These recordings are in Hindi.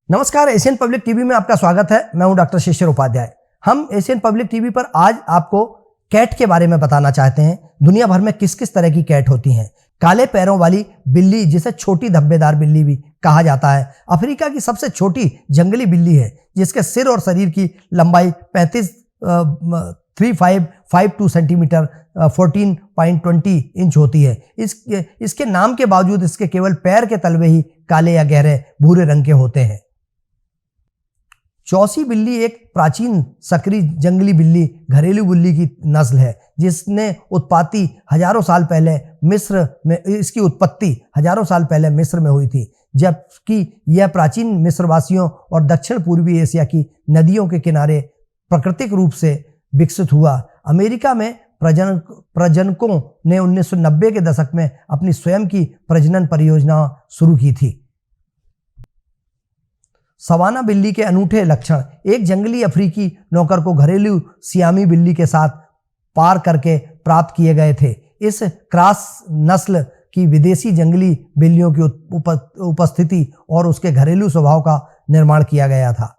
नमस्कार, एशियन पब्लिक टीवी में आपका स्वागत है। मैं हूं डॉक्टर शिशिर उपाध्याय। हम एशियन पब्लिक टीवी पर आज आपको कैट के बारे में बताना चाहते हैं। दुनिया भर में किस किस तरह की कैट होती हैं। काले पैरों वाली बिल्ली, जिसे छोटी धब्बेदार बिल्ली भी कहा जाता है, अफ्रीका की सबसे छोटी जंगली बिल्ली है, जिसके सिर और शरीर की लंबाई 35.352 सेंटीमीटर 14.20 इंच होती है। इसके नाम के बावजूद इसके केवल पैर के तलवे ही काले या गहरे भूरे रंग के होते हैं। चौसी बिल्ली एक प्राचीन सक्रिय जंगली बिल्ली, घरेलू बिल्ली की नस्ल है, जिसने उत्पत्ति हजारों साल पहले मिस्र में हुई थी, जबकि यह प्राचीन मिस्रवासियों और दक्षिण पूर्वी एशिया की नदियों के किनारे प्राकृतिक रूप से विकसित हुआ। अमेरिका में प्रजनकों ने 1990 के दशक में अपनी स्वयं की प्रजनन परियोजना शुरू की थी। सवाना बिल्ली के अनूठे लक्षण एक जंगली अफ्रीकी नौकर को घरेलू सियामी बिल्ली के साथ पार करके प्राप्त किए गए थे। इस क्रॉस नस्ल की विदेशी जंगली बिल्लियों की उपस्थिति और उसके घरेलू स्वभाव का निर्माण किया गया था।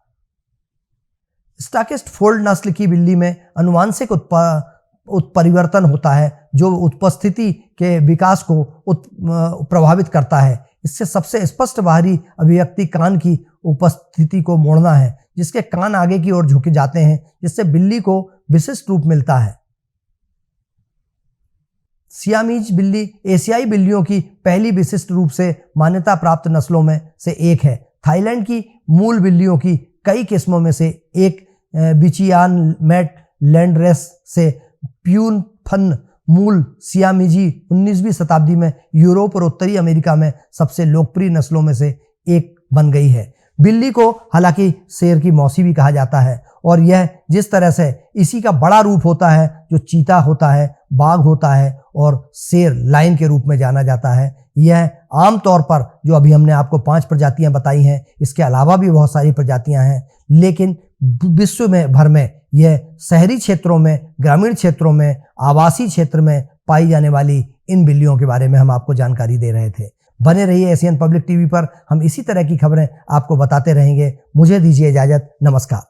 स्टॉकिस्ट फोल्ड नस्ल की बिल्ली में अनुवांशिक उत्परिवर्तन होता है, जो उपस्थिति के विकास को प्रभावित करता है। इससे सबसे स्पष्ट बाहरी अभिव्यक्ति कान की उपस्थिति को मोड़ना है, जिसके कान आगे की ओर झुके जाते हैं, जिससे बिल्ली को विशिष्ट रूप मिलता है। सियामीज बिल्ली एशियाई बिल्लियों की पहली विशिष्ट रूप से मान्यता प्राप्त नस्लों में से एक है। थाईलैंड की मूल बिल्लियों की कई किस्मों में से एक बिचियान मैट लैंडरेस से प्यून फन मूल सियामीजी 19वीं शताब्दी में यूरोप और उत्तरी अमेरिका में सबसे लोकप्रिय नस्लों में से एक बन गई है। बिल्ली को हालांकि शेर की मौसी भी कहा जाता है, और यह जिस तरह से इसी का बड़ा रूप होता है, जो चीता होता है, बाघ होता है और शेर लायन के रूप में जाना जाता है। यह आमतौर पर जो अभी हमने आपको 5 प्रजातियां बताई हैं, इसके अलावा भी बहुत सारी प्रजातियां हैं, लेकिन विश्व में भर में यह शहरी क्षेत्रों में, ग्रामीण क्षेत्रों में, आवासीय क्षेत्र में पाई जाने वाली इन बिल्लियों के बारे में हम आपको जानकारी दे रहे थे। बने रहिए एशियन पब्लिक टीवी पर, हम इसी तरह की खबरें आपको बताते रहेंगे। मुझे दीजिए इजाजत। नमस्कार।